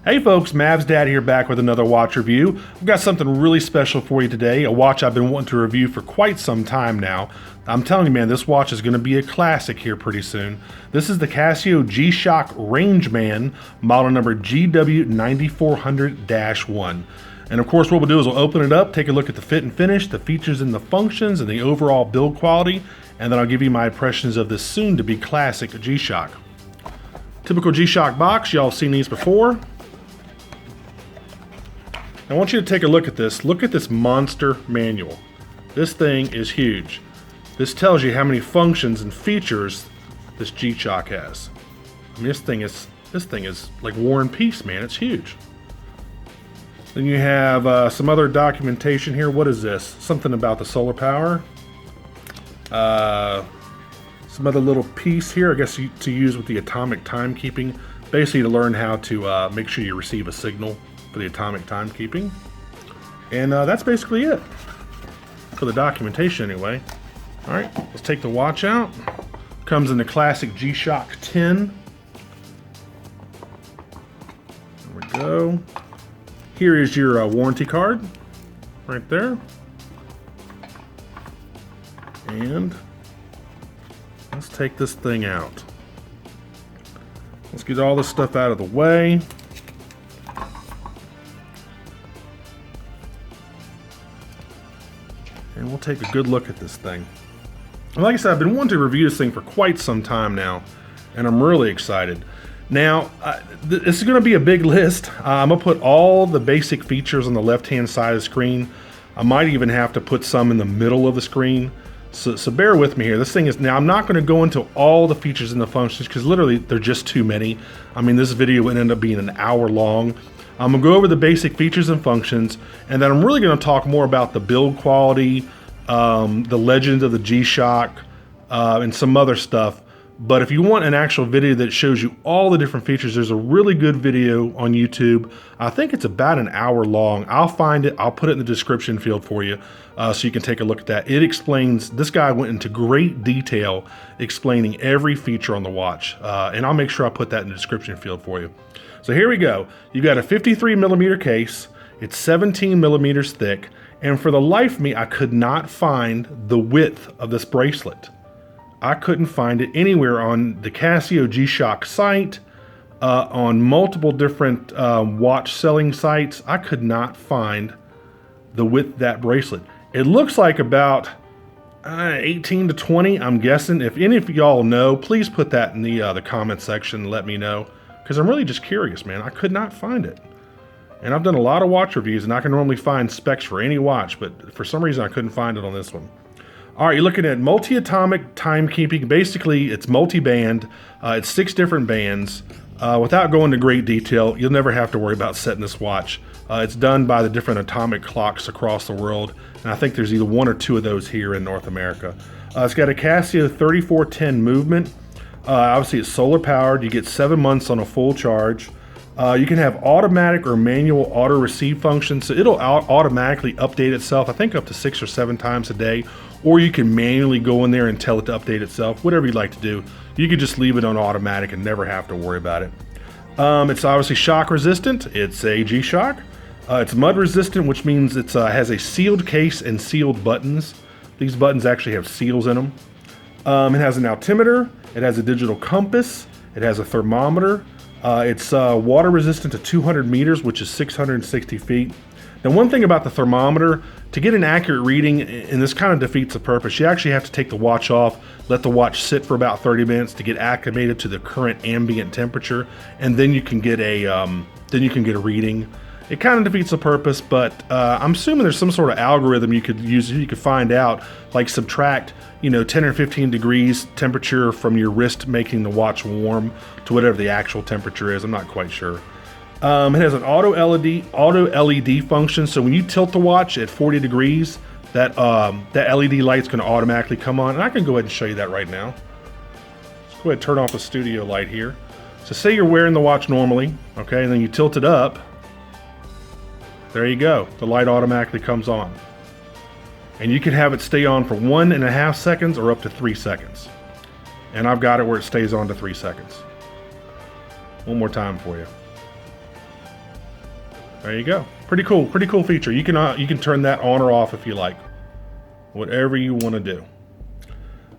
Hey folks, Mav's Dad here back with another watch review. I've got something really special for you today, a watch I've been wanting to review for quite some time now. I'm telling you man, this watch is going to be a classic here pretty soon. This is the Casio G-Shock Rangeman, model number GW9400-1. And of course what we'll do is we'll open it up, take a look at the fit and finish, the features and the functions, and the overall build quality, and then I'll give you my impressions of this soon-to-be classic G-Shock. Typical G-Shock box, y'all have seen these before. I want you to take a look at this. Look at this monster manual. This thing is huge. This tells you how many functions and features this G-Shock has. I mean, this thing is like War and Peace, man. It's huge. Then you have some other documentation here. What is this? Something about the solar power. Some other little piece here, I guess, to use with the atomic timekeeping. Basically to learn how to make sure you receive a signal for the atomic timekeeping. And that's basically it for the documentation anyway. All right, let's take the watch out. Comes in the classic G-Shock tin. There we go. Here is your warranty card right there. And let's take this thing out. Let's get all this stuff out of the way. And we'll take a good look at this thing. Like I said, I've been wanting to review this thing for quite some time now, and I'm really excited. Now, this is going to be a big list. I'm going to put all the basic features on the left-hand side of the screen. I might even have to put some in the middle of the screen. So bear with me here. This thing is, now I'm not going to go into all the features and the functions because literally they're just too many. I mean, this video would end up being an hour long. I'm going to go over the basic features and functions, and then I'm really going to talk more about the build quality, the legend of the G-Shock, and some other stuff. But if you want an actual video that shows you all the different features, there's a really good video on YouTube. I think it's about an hour long. I'll find it. I'll put it in the description field for you so you can take a look at that. It explains, this guy went into great detail explaining every feature on the watch. And I'll make sure I put that in the description field for you. So here we go. You got a 53 millimeter case. It's 17 millimeters thick. And for the life of me, I could not find the width of this bracelet. I couldn't find it anywhere on the Casio G-Shock site, on multiple different watch selling sites. I could not find the width of that bracelet. It looks like about 18 to 20, I'm guessing. If any of y'all know, please put that in the comment section and let me know, because I'm really just curious, man. I could not find it. And I've done a lot of watch reviews, and I can normally find specs for any watch, but for some reason I couldn't find it on this one. All right, you're looking at multi-atomic timekeeping. Basically, it's multi-band. It's 6 different bands. Without going into great detail, you'll never have to worry about setting this watch. It's done by the different atomic clocks across the world, and I think there's either 1 or 2 of those here in North America. It's got a Casio 3410 movement. Obviously, it's solar powered. You get 7 months on a full charge. You can have automatic or manual auto receive function, so it'll automatically update itself, I think up to 6 or 7 times a day, or you can manually go in there and tell it to update itself, whatever you'd like to do. You could just leave it on automatic and never have to worry about it. It's obviously shock resistant. It's a G-Shock. It's mud resistant, which means it has a sealed case and sealed buttons. These buttons actually have seals in them. It has an altimeter. It has a digital compass. It has a thermometer. It's water resistant to 200 meters, which is 660 feet. Now, one thing about the thermometer, to get an accurate reading, and this kind of defeats the purpose, you actually have to take the watch off, let the watch sit for about 30 minutes to get acclimated to the current ambient temperature, and then you can get a reading. It kind of defeats the purpose, but I'm assuming there's some sort of algorithm you could use. You could find out, like subtract, 10 or 15 degrees temperature from your wrist, making the watch warm to whatever the actual temperature is. I'm not quite sure. It has an auto LED function, so when you tilt the watch at 40 degrees, that LED light's going to automatically come on. And I can go ahead and show you that right now. Let's go ahead and turn off the studio light here. So say you're wearing the watch normally, okay, and then you tilt it up. There you go. The light automatically comes on. And you can have it stay on for 1.5 seconds or up to 3 seconds. And I've got it where it stays on to 3 seconds. One more time for you. There you go. Pretty cool feature. You can turn that on or off if you like. Whatever you want to do.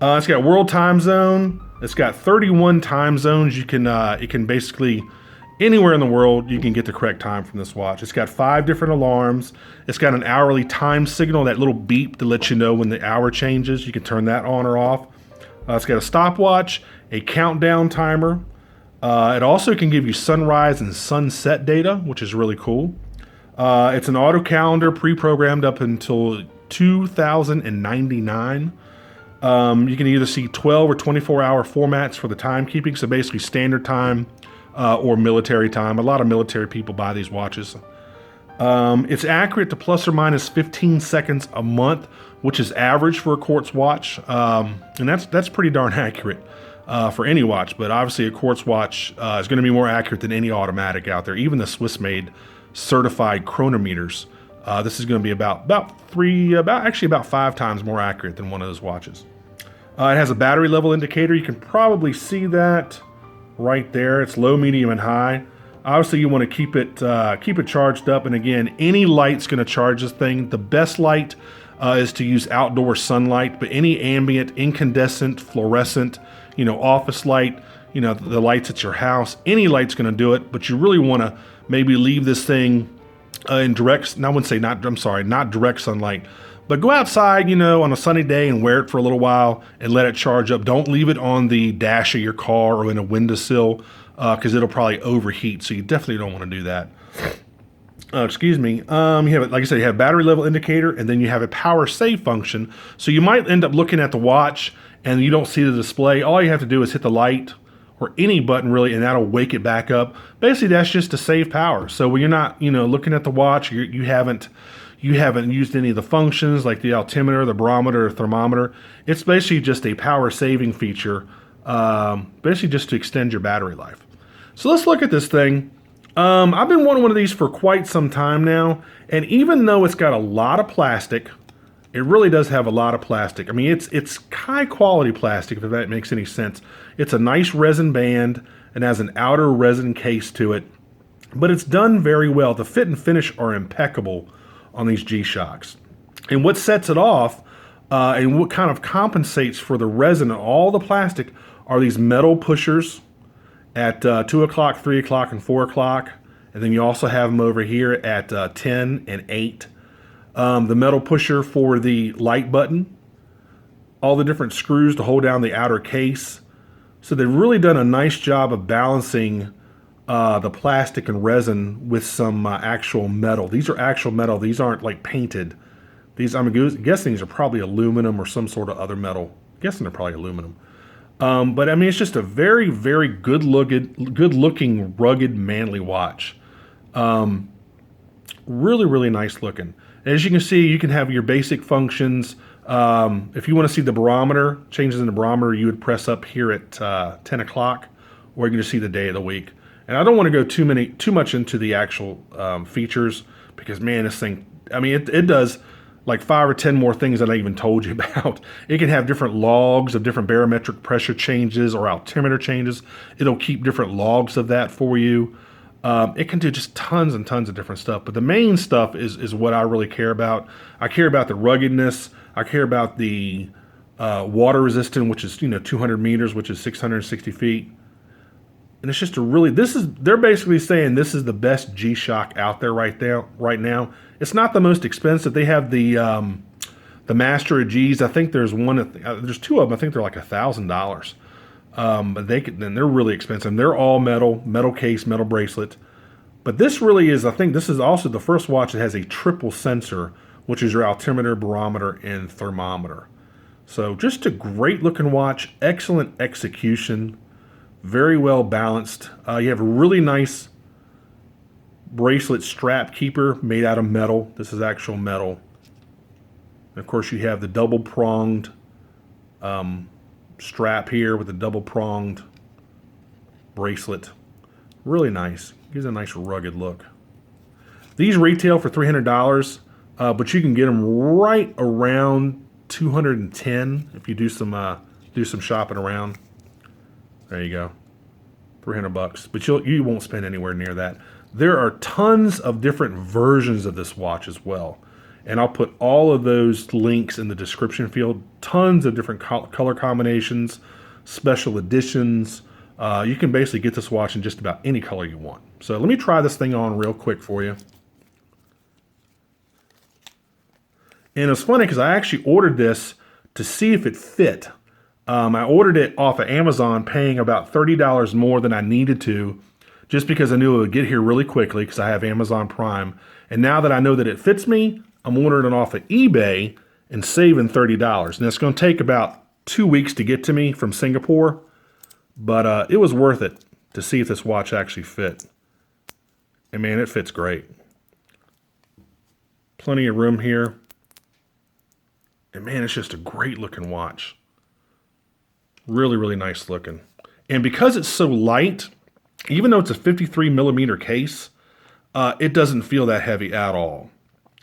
It's got world time zone. It's got 31 time zones. It can basically, anywhere in the world, you can get the correct time from this watch. It's got 5 different alarms. It's got an hourly time signal, that little beep to let you know when the hour changes. You can turn that on or off. It's got a stopwatch, a countdown timer. It also can give you sunrise and sunset data, which is really cool. It's an auto calendar pre-programmed up until 2099. You can either see 12 or 24-hour formats for the timekeeping, so basically standard time or military time. A lot of military people buy these watches. It's accurate to plus or minus 15 seconds a month, which is average for a Quartz watch, and that's pretty darn accurate for any watch. But obviously, a Quartz watch is going to be more accurate than any automatic out there, even the Swiss-made certified chronometers. This is going to be about 5 times more accurate than one of those watches. It has a battery level indicator. You can probably see that right there. It's low, medium, and high. Obviously, you want to keep it charged up. And again, any light's going to charge this thing. The best light is to use outdoor sunlight, but any ambient, incandescent, fluorescent, office light, the lights at your house, any light's going to do it. But you really want to maybe leave this thing in direct, not direct sunlight, but go outside, on a sunny day and wear it for a little while and let it charge up. Don't leave it on the dash of your car or in a windowsill because it'll probably overheat. So you definitely don't want to do that. Excuse me. You have, like I said, you have a battery level indicator, and then you have a power save function. So you might end up looking at the watch and you don't see the display. All you have to do is hit the light or any button really, and that'll wake it back up. Basically, that's just to save power. So when you're not, looking at the watch, you haven't used any of the functions like the altimeter, the barometer, or thermometer. It's basically just a power saving feature, basically just to extend your battery life. So let's look at this thing. I've been wanting one of these for quite some time now, and even though it's got a lot of plastic, it really does have a lot of plastic. I mean, it's high quality plastic, if that makes any sense. It's a nice resin band and has an outer resin case to it, but it's done very well. The fit and finish are impeccable on these G-Shocks. And what sets it off and what kind of compensates for the resin and all the plastic are these metal pushers at 2 o'clock, 3 o'clock, and 4 o'clock. And then you also have them over here at 10 and 8. The metal pusher for the light button, all the different screws to hold down the outer case. So they've really done a nice job of balancing the plastic and resin with some actual metal. These are actual metal. These aren't like painted. I'm guessing these are probably aluminum or some sort of other metal. I'm guessing they're probably aluminum. But I mean, it's just a very, very good looking, rugged, manly watch. Really, really nice looking. As you can see, you can have your basic functions. If you want to see the barometer, changes in the barometer, you would press up here at 10 o'clock, or you can just see the day of the week. And I don't want to go too much into the actual features because, man, this thing, I mean, it does like 5 or 10 more things that I even told you about. It can have different logs of different barometric pressure changes or altimeter changes. It'll keep different logs of that for you. It can do just tons and tons of different stuff. But the main stuff is what I really care about. I care about the ruggedness. I care about the water resistant, which is 200 meters, which is 660 feet. And it's just they're basically saying this is the best G-Shock out there right now. It's not the most expensive. They have the Master of G's. I think there's there's 2 of them. I think they're like $1,000. But they're really expensive. They're all metal case, metal bracelet. But this really is, I think this is also the first watch that has a triple sensor, which is your altimeter, barometer, and thermometer. So just a great looking watch, excellent execution, very well balanced. You have a really nice bracelet strap keeper made out of metal. This is actual metal. And of course you have the double pronged strap here with a double pronged bracelet. Really nice. Gives a nice rugged look. These retail for $300, but you can get them right around $210 if you do some shopping around. There you go. $300, but you won't spend anywhere near that. There are tons of different versions of this watch as well. And I'll put all of those links in the description field. Tons of different color combinations, special editions. You can basically get this watch in just about any color you want. So let me try this thing on real quick for you. And it's funny because I actually ordered this to see if it fit. I ordered it off of Amazon, paying about $30 more than I needed to, just because I knew it would get here really quickly because I have Amazon Prime. And now that I know that it fits me, I'm ordering it off of eBay and saving $30. And it's going to take about 2 weeks to get to me from Singapore, but it was worth it to see if this watch actually fit. And man, it fits great. Plenty of room here. And man, it's just a great looking watch. Really, really nice looking. And because it's so light, even though it's a 53 millimeter case, it doesn't feel that heavy at all.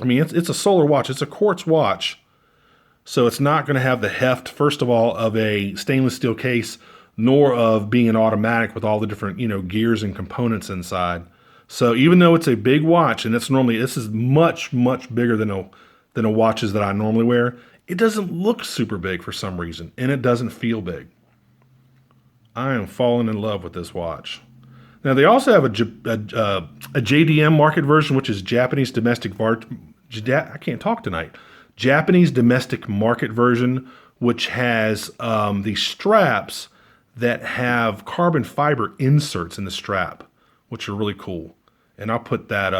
I mean, it's a solar watch. It's a quartz watch. So it's not going to have the heft, first of all, of a stainless steel case, nor of being an automatic with all the different, gears and components inside. So even though it's a big watch, and this is much, much bigger than a watches that I normally wear, it doesn't look super big for some reason, and it doesn't feel big. I am falling in love with this watch. Now, they also have a JDM market version, which is Japanese domestic I can't talk tonight. Japanese domestic market version, which has these straps that have carbon fiber inserts in the strap, which are really cool. And I'll put that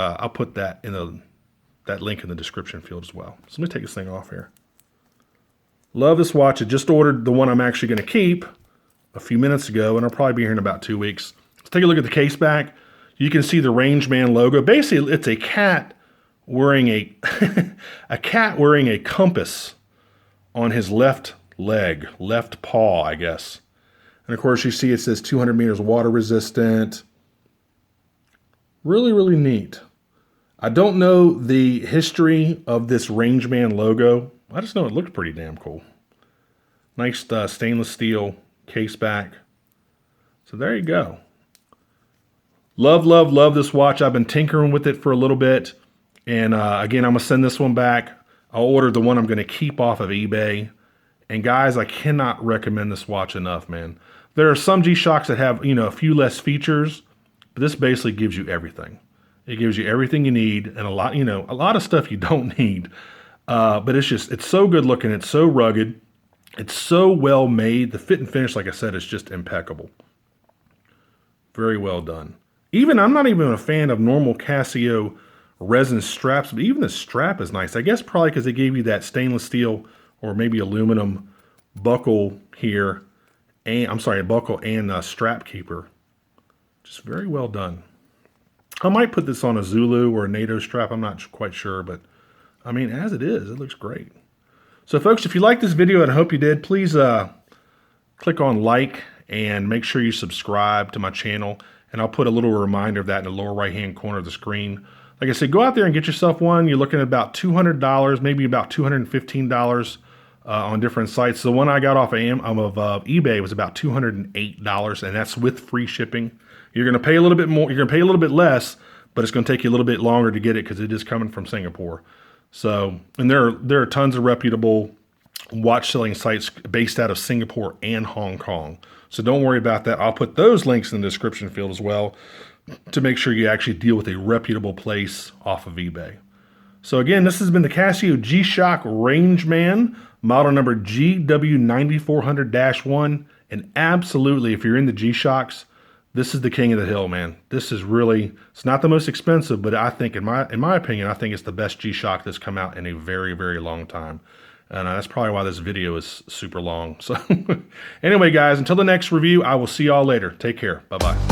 in that link in the description field as well. So let me take this thing off here. Love this watch. I just ordered the one I'm actually going to keep a few minutes ago, and I'll probably be here in about 2 weeks. Let's take a look at the case back. You can see the Rangeman logo. Basically, it's a cat wearing a cat wearing a compass on his left leg, left paw, I guess. And of course, you see it says 200 meters water resistant. Really, really neat. I don't know the history of this Rangeman logo. I just know it looks pretty damn cool. Nice stainless steel case back. So there you go. Love, love, love this watch. I've been tinkering with it for a little bit. And again, I'm going to send this one back. I'll order the one I'm going to keep off of eBay. And guys, I cannot recommend this watch enough, man. There are some G-Shocks that have, a few less features, but this basically gives you everything. It gives you everything you need and a lot of stuff you don't need. But it's so good looking. It's so rugged. It's so well made. The fit and finish, like I said, is just impeccable. Very well done. I'm not even a fan of normal Casio resin straps, but even the strap is nice. I guess probably because they gave you that stainless steel or maybe aluminum buckle here. Buckle and strap keeper. Just very well done. I might put this on a Zulu or a NATO strap. I'm not quite sure, but I mean, as it is, it looks great. So folks, if you like this video, and I hope you did, please click on like and make sure you subscribe to my channel. And I'll put a little reminder of that in the lower right-hand corner of the screen. Like I said, go out there and get yourself one. You're looking at about $200, maybe about $215 on different sites. The one I got off of eBay was about $208, and that's with free shipping. You're going to pay a little bit more. You're going to pay a little bit less, but it's going to take you a little bit longer to get it because it is coming from Singapore. So, and there are tons of reputable watch selling sites based out of Singapore and Hong Kong. So don't worry about that. I'll put those links in the description field as well to make sure you actually deal with a reputable place off of eBay. So again, this has been the Casio G-Shock Rangeman, model number GW9400-1. And absolutely, if you're in the G-Shocks, this is the king of the hill, man. This is really, it's not the most expensive, but I think, in my opinion, I think it's the best G-Shock that's come out in a very, very long time. And that's probably why this video is super long. So anyway, guys, until the next review, I will see y'all later. Take care. Bye-bye.